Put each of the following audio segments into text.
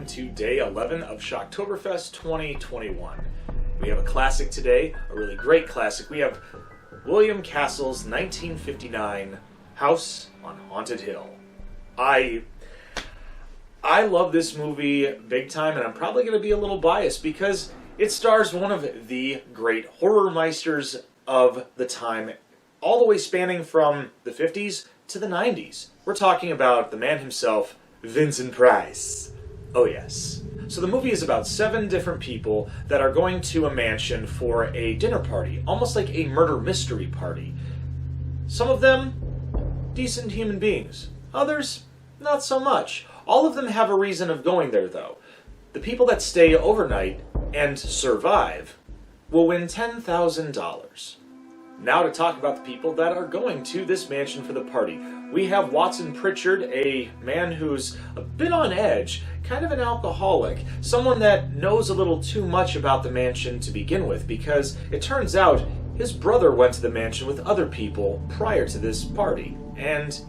welcome to day 11 of Shocktoberfest 2021. We have a classic today, a really great classic. We have William Castle's 1959 House on Haunted Hill. I love this movie big time, and I'm probably going to be a little biased because it stars one of the great horror meisters of the time, all the way spanning from the 50s to the 90s. We're talking about the man himself, Vincent Price. Oh yes. So the movie is about 7 different people that are going to a mansion for a dinner party, almost like a murder mystery party. Some of them, decent human beings. Others, not so much. All of them have a reason of going there, though. The people that stay overnight and survive will win $10,000. Now to talk about the people that are going to this mansion for the party. We have Watson Pritchard, a man who's a bit on edge, kind of an alcoholic, someone that knows a little too much about the mansion to begin with, because it turns out his brother went to the mansion with other people prior to this party. And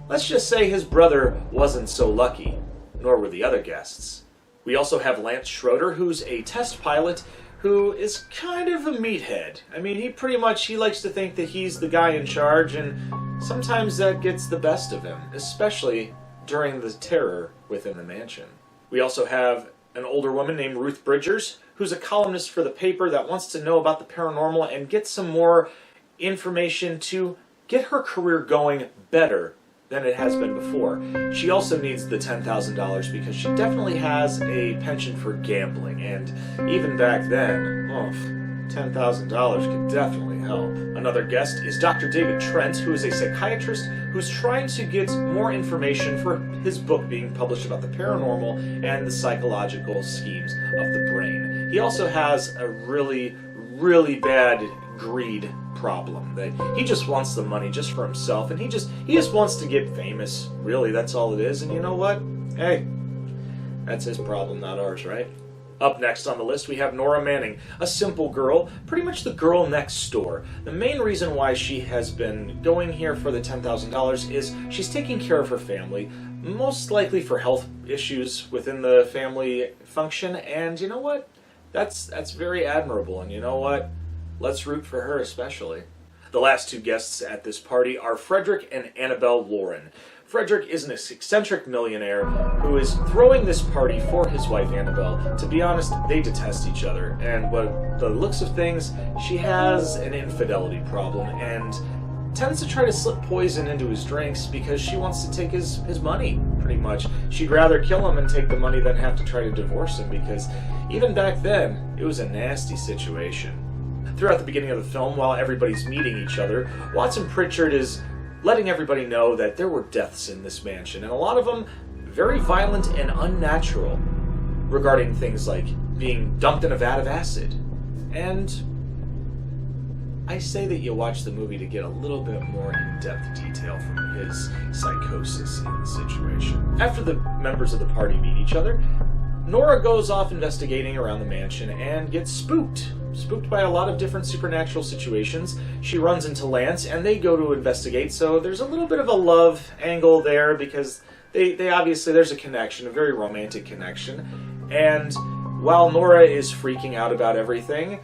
let's just say his brother wasn't so lucky, nor were the other guests. We also have Lance Schroeder, who's a test pilot who is kind of a meathead. I mean, he likes to think that he's the guy in charge, and sometimes that gets the best of him, especially during the terror within the mansion. We also have an older woman named Ruth Bridgers, who's a columnist for the paper that wants to know about the paranormal and get some more information to get her career going better than it has been before. She also needs the $10,000 because she definitely has a penchant for gambling, and even back then, $10,000 could definitely help. Another guest is Dr. David Trent, who is a psychiatrist who's trying to get more information for his book being published about the paranormal and the psychological schemes of the brain. He also has a really, really bad greed problem. That he just wants the money just for himself, and he just wants to get famous. Really, that's all it is. And you know what? Hey, that's his problem, not ours, right? Up next on the list, we have Nora Manning, a simple girl, pretty much the girl next door. The main reason why she has been going here for the $10,000 is she's taking care of her family, most likely for health issues within the family function, and you know what? That's very admirable, and you know what? Let's root for her especially. The last 2 guests at this party are Frederick and Annabelle Lauren. Frederick is an eccentric millionaire who is throwing this party for his wife Annabelle. To be honest, they detest each other, and by the looks of things, she has an infidelity problem and tends to try to slip poison into his drinks because she wants to take his money, pretty much. She'd rather kill him and take the money than have to try to divorce him, because even back then, it was a nasty situation. Throughout the beginning of the film, while everybody's meeting each other, Watson Pritchard is letting everybody know that there were deaths in this mansion, and a lot of them very violent and unnatural, regarding things like being dumped in a vat of acid. And I say that you watch the movie to get a little bit more in-depth detail from his psychosis in the situation. After the members of the party meet each other, Nora goes off investigating around the mansion and gets spooked by a lot of different supernatural situations. She runs into Lance and they go to investigate, so there's a little bit of a love angle there because they obviously, there's a connection, a very romantic connection. And while Nora is freaking out about everything,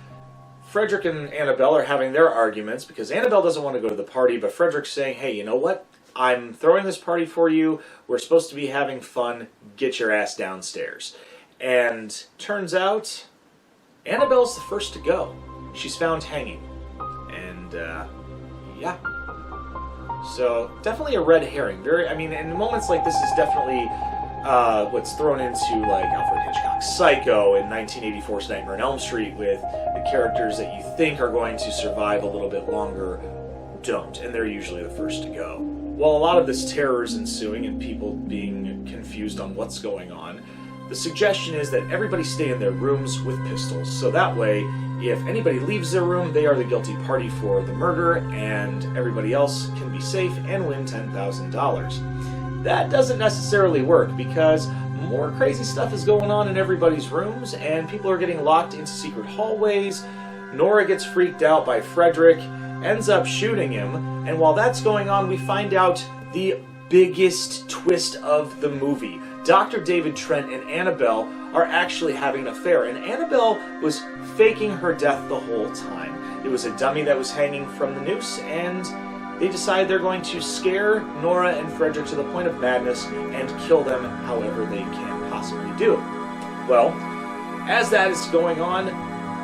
Frederick and Annabelle are having their arguments because Annabelle doesn't want to go to the party, but Frederick's saying, hey, you know what? I'm throwing this party for you. We're supposed to be having fun. Get your ass downstairs. And turns out Annabelle's the first to go. She's found hanging. And, yeah. So, definitely a red herring. In moments like this is definitely what's thrown into, like, Alfred Hitchcock's Psycho and 1984's Nightmare on Elm Street, with the characters that you think are going to survive a little bit longer don't, and they're usually the first to go. While a lot of this terror is ensuing and people being confused on what's going on, the suggestion is that everybody stay in their rooms with pistols, so that way, if anybody leaves their room, they are the guilty party for the murder, and everybody else can be safe and win $10,000. That doesn't necessarily work, because more crazy stuff is going on in everybody's rooms, and people are getting locked into secret hallways. Nora gets freaked out by Frederick, ends up shooting him, and while that's going on, we find out the biggest twist of the movie. Dr. David Trent and Annabelle are actually having an affair, and Annabelle was faking her death the whole time. It was a dummy that was hanging from the noose, and they decide they're going to scare Nora and Frederick to the point of madness and kill them however they can possibly do it. Well, as that is going on,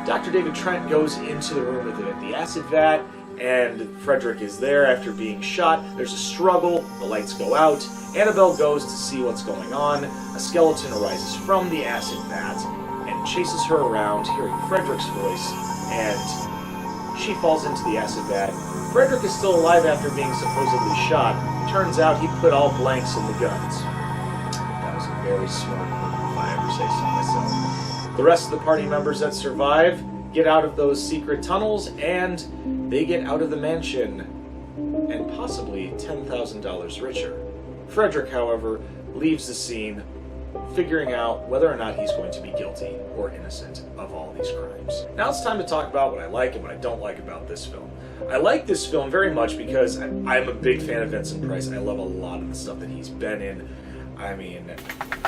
Dr. David Trent goes into the room with the acid vat, and Frederick is there after being shot. There's a struggle, the lights go out. Annabelle goes to see what's going on. A skeleton arises from the acid vat and chases her around, hearing Frederick's voice, and she falls into the acid vat. Frederick is still alive after being supposedly shot. Turns out he put all blanks in the guns. That was a very smart move, if I ever say so myself. The rest of the party members that survive get out of those secret tunnels, and they get out of the mansion, and possibly $10,000 richer. Frederick, however, leaves the scene, figuring out whether or not he's going to be guilty or innocent of all these crimes. Now it's time to talk about what I like and what I don't like about this film. I like this film very much because I'm a big fan of Vincent Price, and I love a lot of the stuff that he's been in. I mean,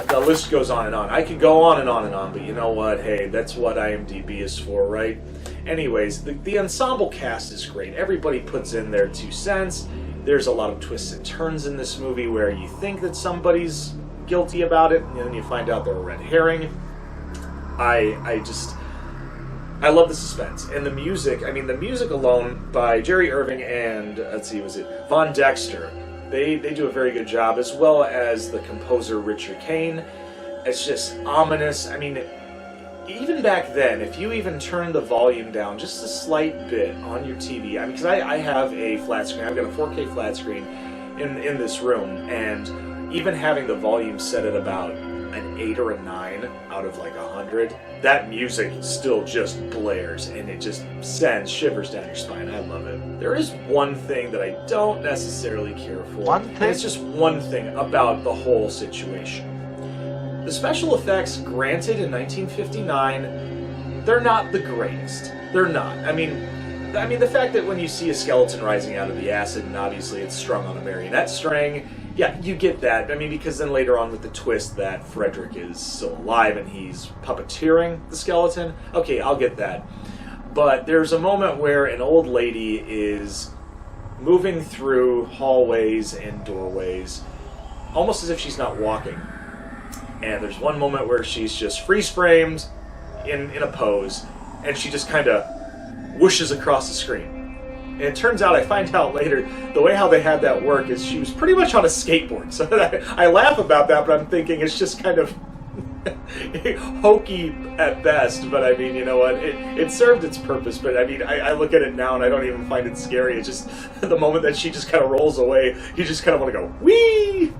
the list goes on and on. I could go on and on and on, but you know what? Hey, that's what IMDb is for, right? Anyways, the ensemble cast is great. Everybody puts in their 2 cents. There's a lot of twists and turns in this movie where you think that somebody's guilty about it, and then you find out they're a red herring. I love the suspense. And the music, I mean, the music alone by Jerry Irving and, Von Dexter, they do a very good job, as well as the composer Richard Kane. It's just ominous. I mean, even back then, if you even turn the volume down just a slight bit on your TV, I mean, because I have a flat screen, I've got a 4K flat screen in this room, and even having the volume set at about an 8 or a 9 out of like 100, that music still just blares, and it just sends shivers down your spine. I love it. There is one thing that I don't necessarily care for. One thing? And it's just one thing about the whole situation. The special effects, granted, in 1959, they're not the greatest. They're not. I mean, the fact that when you see a skeleton rising out of the acid, and obviously it's strung on a marionette string, yeah, you get that. I mean, because then later on with the twist that Frederick is still alive and he's puppeteering the skeleton, okay, I'll get that. But there's a moment where an old lady is moving through hallways and doorways, almost as if she's not walking. And there's one moment where she's just freeze-framed in a pose, and she just kind of whooshes across the screen. And it turns out, I find out later, the way how they had that work is she was pretty much on a skateboard. So I laugh about that, but I'm thinking it's just kind of hokey at best. But I mean, you know what? It served its purpose. But I mean, I look at it now and I don't even find it scary. It's just the moment that she just kind of rolls away, you just kind of want to go, whee!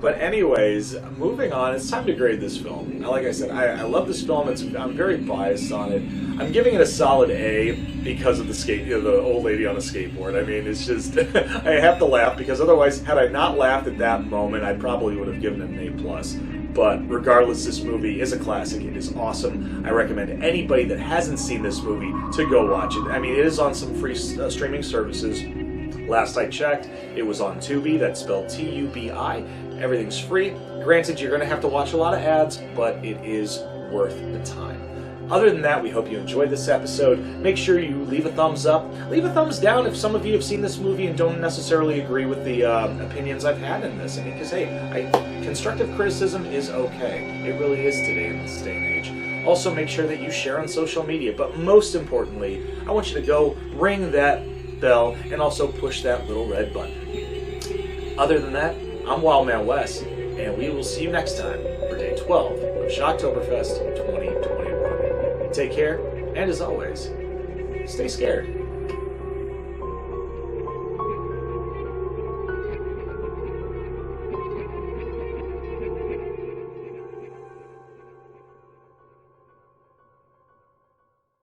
But anyways, moving on, it's time to grade this film. Like I said, I love this film. I'm very biased on it. I'm giving it a solid A because of the old lady on a skateboard. I mean, it's just, I have to laugh because otherwise, had I not laughed at that moment, I probably would have given it an A+. But regardless, this movie is a classic. It is awesome. I recommend anybody that hasn't seen this movie to go watch it. I mean, it is on some free streaming services. Last I checked, it was on Tubi. That's spelled Tubi. Everything's free. Granted, you're going to have to watch a lot of ads, but it is worth the time. Other than that, we hope you enjoyed this episode. Make sure you leave a thumbs up. Leave a thumbs down if some of you have seen this movie and don't necessarily agree with the opinions I've had in this. I mean, because, hey, constructive criticism is okay. It really is today in this day and age. Also, make sure that you share on social media. But most importantly, I want you to go ring that bell and also push that little red button. Other than that, I'm Wildman Wes, and we will see you next time for day 12 of Shocktoberfest 2021. Take care, and as always, stay scared.